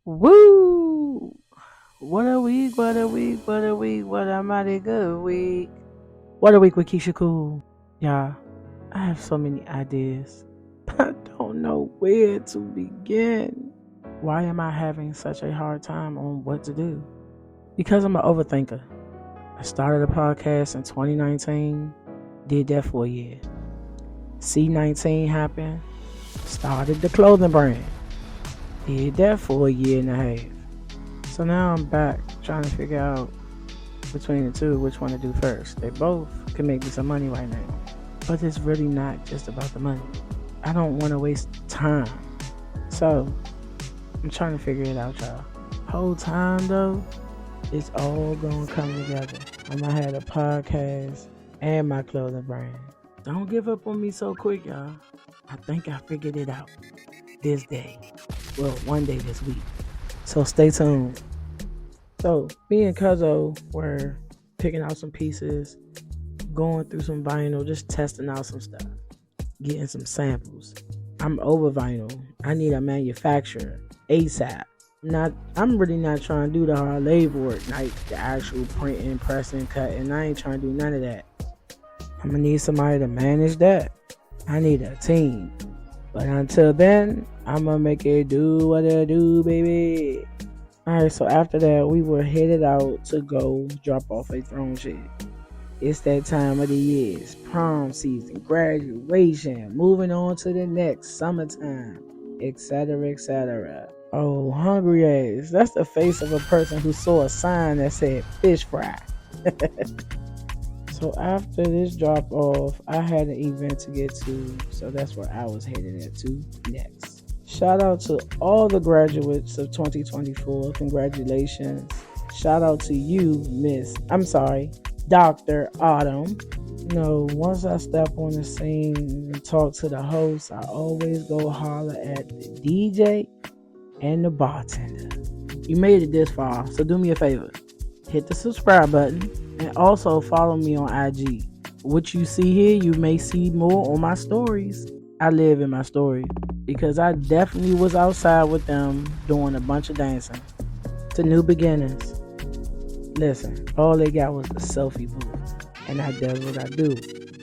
Woo! What a week, what a week, what a week, what a mighty good week. What a week with Keisha Cool. Yeah, I have so many ideas, but I don't know where to begin. Why am I having such a hard time on what to do? Because I'm an overthinker. I started a podcast in 2019, did that for a year. C19 happened, started the clothing brand, did that for a year and a half. So now I'm back trying to figure out between the two which one to do first. They both can make me some money right now. But it's really not just about the money. I don't want to waste time. So I'm trying to figure it out, y'all. Whole time though, it's all gonna come together. I'm gonna have a podcast and my clothing brand. Don't give up on me so quick, y'all. I think I figured it out this day. Well, one day this week. So stay tuned. So me and Cuzzo were picking out some pieces, going through some vinyl, just testing out some stuff, getting some samples. I'm over vinyl. I need a manufacturer ASAP. I'm really not trying to do the hard labor work, like the actual printing, pressing, cutting. I ain't trying to do none of that. I'm gonna need somebody to manage that. I need a team. But until then, I'm gonna make it do what it do, baby. Alright, so after that, we were headed out to go drop off a throne shit. It's that time of the year. It's prom season, graduation, moving on to the next, summertime, etc., etc. Oh, hungry ass. That's the face of a person who saw a sign that said fish fry. So after this drop off, I had an event to get to, so that's where I was headed to next. Shout out to all the graduates of 2024. Congratulations. Shout out to you, Dr. Autumn. Once I step on the scene and talk to the host, I always go holler at the DJ and the bartender. You made it this far, so do me a favor. Hit the subscribe button and also follow me on IG. What you see here, you may see more on my stories. I live in my story because I definitely was outside with them doing a bunch of dancing to New Beginners. Listen, all they got was the selfie booth, and I does what I do.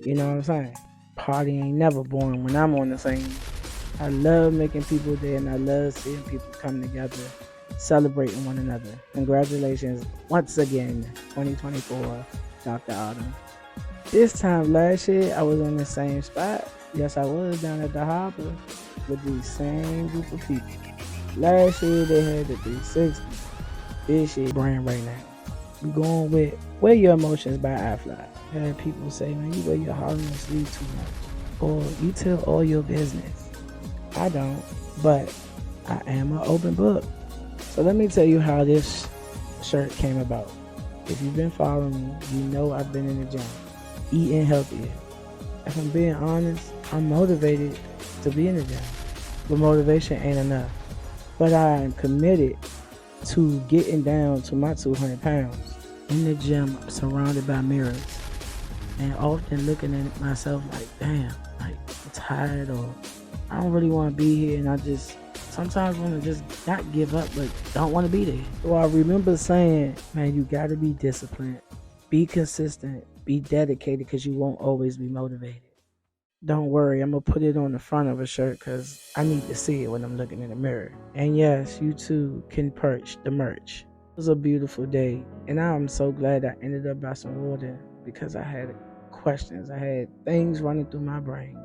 You know what I'm saying? Party ain't never boring when I'm on the scene. I love making people there, and I love seeing people come together, celebrating one another. Congratulations once again, 2024, Dr. Autumn. This time last year, I was on the same spot. Yes, I was down at the Harbor with the same group of people. Last year, they had the 360. This year, brand right now. I'm going with Wear Your Emotions by iFly. I had people say, man, you wear your heart on your sleeve too much. Or you tell all your business. I don't, but I am an open book. So let me tell you how this shirt came about. If you've been following me, you know I've been in the gym, eating healthier. If I'm being honest, I'm motivated to be in the gym, but motivation ain't enough. But I am committed to getting down to my 200 pounds. In the gym, I'm surrounded by mirrors, and often looking at myself like, damn, like I'm tired, or I don't really want to be here, and I just sometimes want to just not give up, but don't want to be there. So I remember saying, man, you got to be disciplined, be consistent, be dedicated, because you won't always be motivated. Don't worry, I'm going to put it on the front of a shirt because I need to see it when I'm looking in the mirror. And yes, you too can purchase the merch. It was a beautiful day, and I'm so glad I ended up by some water because I had questions. I had things running through my brain.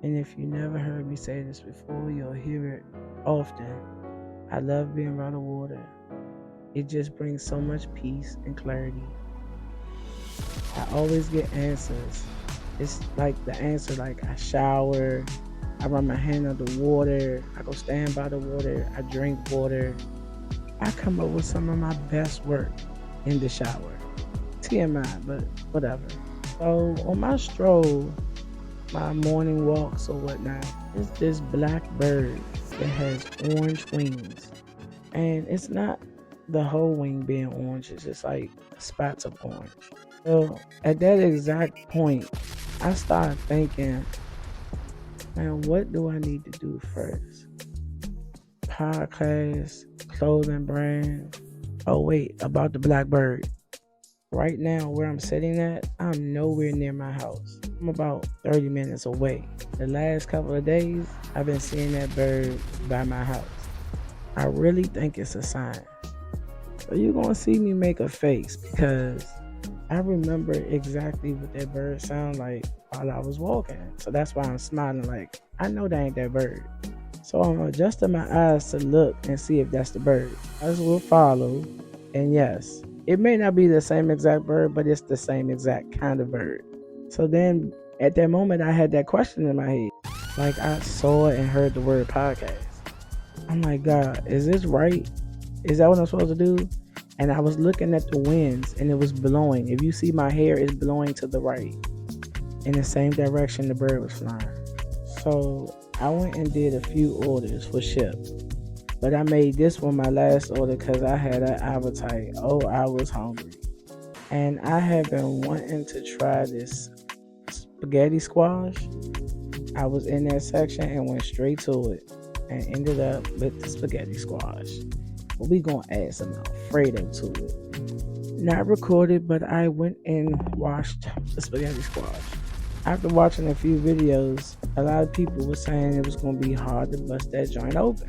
And if you never heard me say this before, you'll hear it often. I love being around the water. It just brings so much peace and clarity. I always get answers. It's like the answer, like I shower, I run my hand under water, I go stand by the water, I drink water. I come up with some of my best work in the shower. TMI, but whatever. So on my stroll, my morning walks or whatnot, it's this black bird that has orange wings. And it's not the whole wing being orange, it's just like spots of orange. So at that exact point, I started thinking, man, what do I need to do first? Podcast, clothing brand. Oh wait, about the Blackbird. Right now, where I'm sitting at, I'm nowhere near my house. I'm about 30 minutes away. The last couple of days, I've been seeing that bird by my house. I really think it's a sign. So you're gonna see me make a face because I remember exactly what that bird sounded like while I was walking. So that's why I'm smiling like, I know that ain't that bird. So I'm adjusting my eyes to look and see if that's the bird. I just will follow. And yes, it may not be the same exact bird, but it's the same exact kind of bird. So then at that moment, I had that question in my head. Like I saw and heard the word podcast. I'm like, God, is this right? Is that what I'm supposed to do? And I was looking at the winds and it was blowing. If you see my hair, it's blowing to the right in the same direction the bird was flying. So I went and did a few orders for ship. But I made this one my last order because I had an appetite. Oh, I was hungry. And I have been wanting to try this spaghetti squash. I was in that section and went straight to it and ended up with the spaghetti squash. But we gonna add some Alfredo to it. Not recorded, but I went and watched the spaghetti squash. After watching a few videos, a lot of people were saying it was gonna be hard to bust that joint open.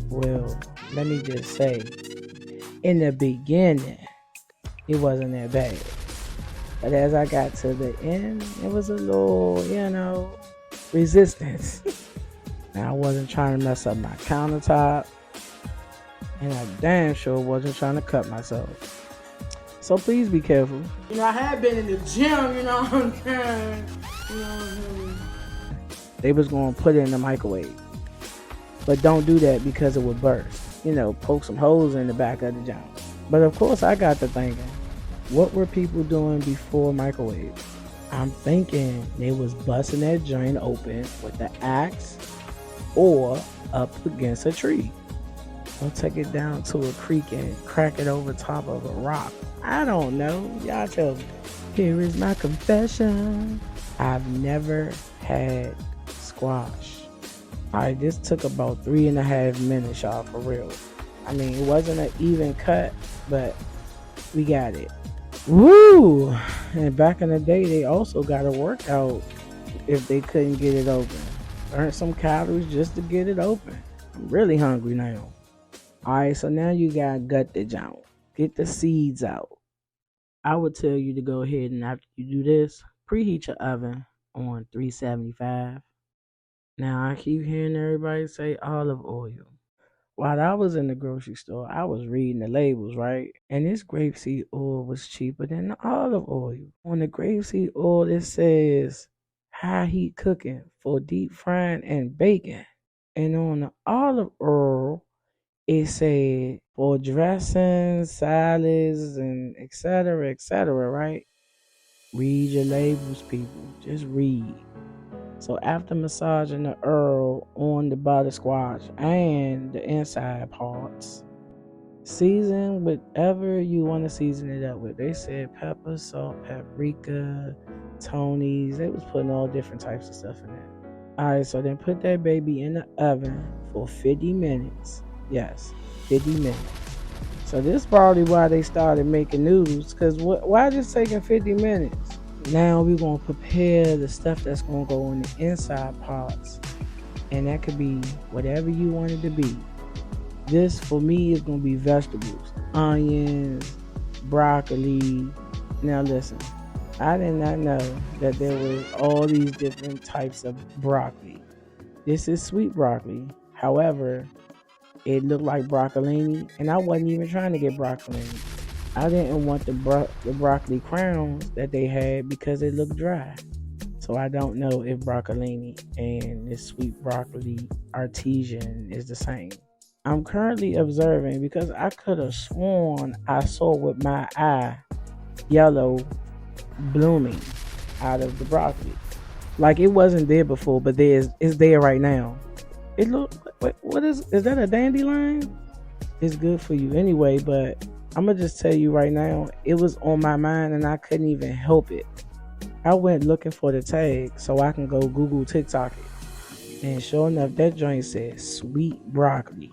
Well, let me just say, in the beginning, it wasn't that bad. But as I got to the end, it was a little, resistance. Now, I wasn't trying to mess up my countertop. And I damn sure wasn't trying to cut myself. So please be careful. I had been in the gym, you know what I'm saying? They was going to put it in the microwave. But don't do that because it would burst. Poke some holes in the back of the joint. But of course, I got to thinking, what were people doing before microwave? I'm thinking they was busting that joint open with the axe or up against a tree. Or take it down to a creek and crack it over top of a rock. I don't know. Y'all tell me. Here is my confession. I've never had squash. Alright, this took about 3.5 minutes, y'all, for real. I mean, it wasn't an even cut, but we got it. Woo! And back in the day, they also got a workout if they couldn't get it open. Burn some calories just to get it open. I'm really hungry now. Alright, so now you gotta gut the joint. Get the seeds out. I would tell you to go ahead and after you do this, preheat your oven on 375. Now, I keep hearing everybody say olive oil. While I was in the grocery store, I was reading the labels, right? And this grapeseed oil was cheaper than the olive oil. On the grapeseed oil, it says high heat cooking for deep frying and baking. And on the olive oil, it said for dressing, salads, and etc., right? Read your labels, people. Just read. So after massaging the herb on the butter squash and the inside parts, season whatever you want to season it up with. They said pepper, salt, paprika, Tony's. They was putting all different types of stuff in there. Alright, so then put that baby in the oven for 50 minutes. Yes, 50 minutes. So this is probably why they started making news. Because why just taking 50 minutes? Now we're going to prepare the stuff that's going to go on the inside parts. And that could be whatever you want it to be. This, for me, is going to be vegetables. Onions, broccoli. Now listen, I did not know that there were all these different types of broccoli. This is sweet broccoli. However, it looked like broccolini. And I wasn't even trying to get broccolini. I didn't want the broccoli crowns that they had because it looked dry. So I don't know if broccolini and this sweet broccoli artesian is the same. I'm currently observing because I could have sworn I saw with my eye yellow blooming out of the broccoli. Like it wasn't there before, but it's there right now. It look, what is that a dandelion? It's good for you anyway, but I'm going to just tell you right now, it was on my mind and I couldn't even help it. I went looking for the tag so I can go Google TikTok it. And sure enough, that joint said sweet broccoli.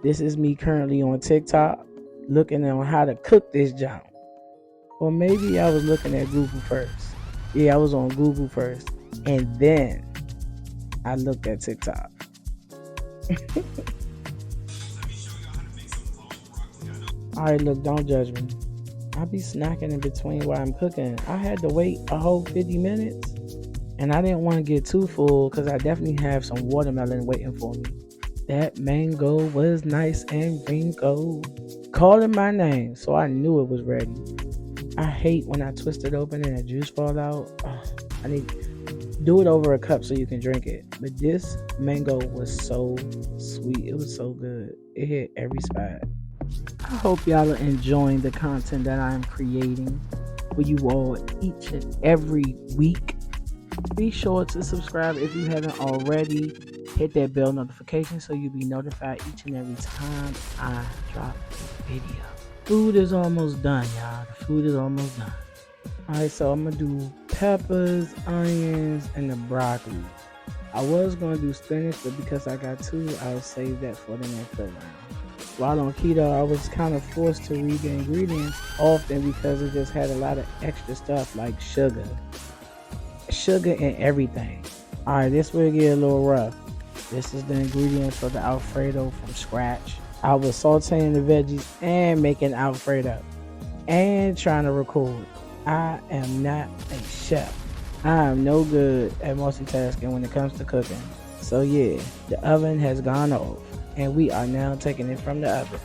This is me currently on TikTok looking on how to cook this junk. Or maybe I was looking at Google first. Yeah, I was on Google first. And then I looked at TikTok. Alright, look, don't judge me. I be snacking in between while I'm cooking. I had to wait a whole 50 minutes. And I didn't want to get too full because I definitely have some watermelon waiting for me. That mango was nice and wrinkled. Calling my name, so I knew it was ready. I hate when I twist it open and the juice fall out. I need do it over a cup so you can drink it. But this mango was so sweet. It was so good. It hit every spot. I hope y'all are enjoying the content that I'm creating for you all each and every week. Be sure to subscribe if you haven't already. Hit that bell notification so you'll be notified each and every time I drop a video. Food is almost done, y'all. The food is almost done. Alright, so I'm gonna do peppers, onions, and the broccoli. I was gonna do spinach, but because I got two, I'll save that for the next round. While on keto, I was kind of forced to read the ingredients often because it just had a lot of extra stuff like sugar and everything. Alright, this will get a little rough. This is the ingredients for the Alfredo from scratch. I was sauteing the veggies and making Alfredo and trying to record. I am not a chef. I am no good at multitasking when it comes to cooking. So yeah, the oven has gone off and we are now taking it from the oven.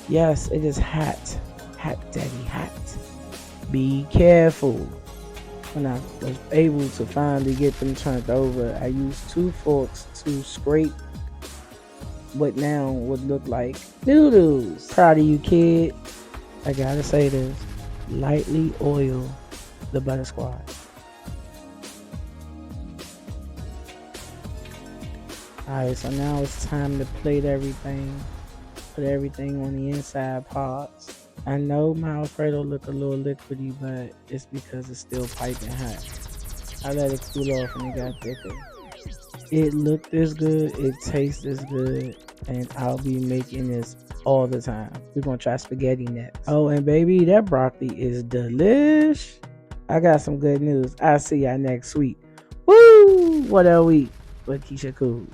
Yes, it is hot. Hot, daddy, hot. Be careful. When I was able to finally get them turned over, I used 2 forks to scrape what now would look like noodles. Proud of you, kid. I gotta say this. Lightly oil the butter squash. Alright, so now it's time to plate everything. Put everything on the inside parts. I know my Alfredo look a little liquidy, but it's because it's still piping hot. I let it cool off and it got thicker. It looked this good, it tastes this good, and I'll be making this all the time. We're gonna try spaghetti next. Oh, and baby, that broccoli is delish. I got some good news. I'll see y'all next week. Woo! What a week with Keisha Cool.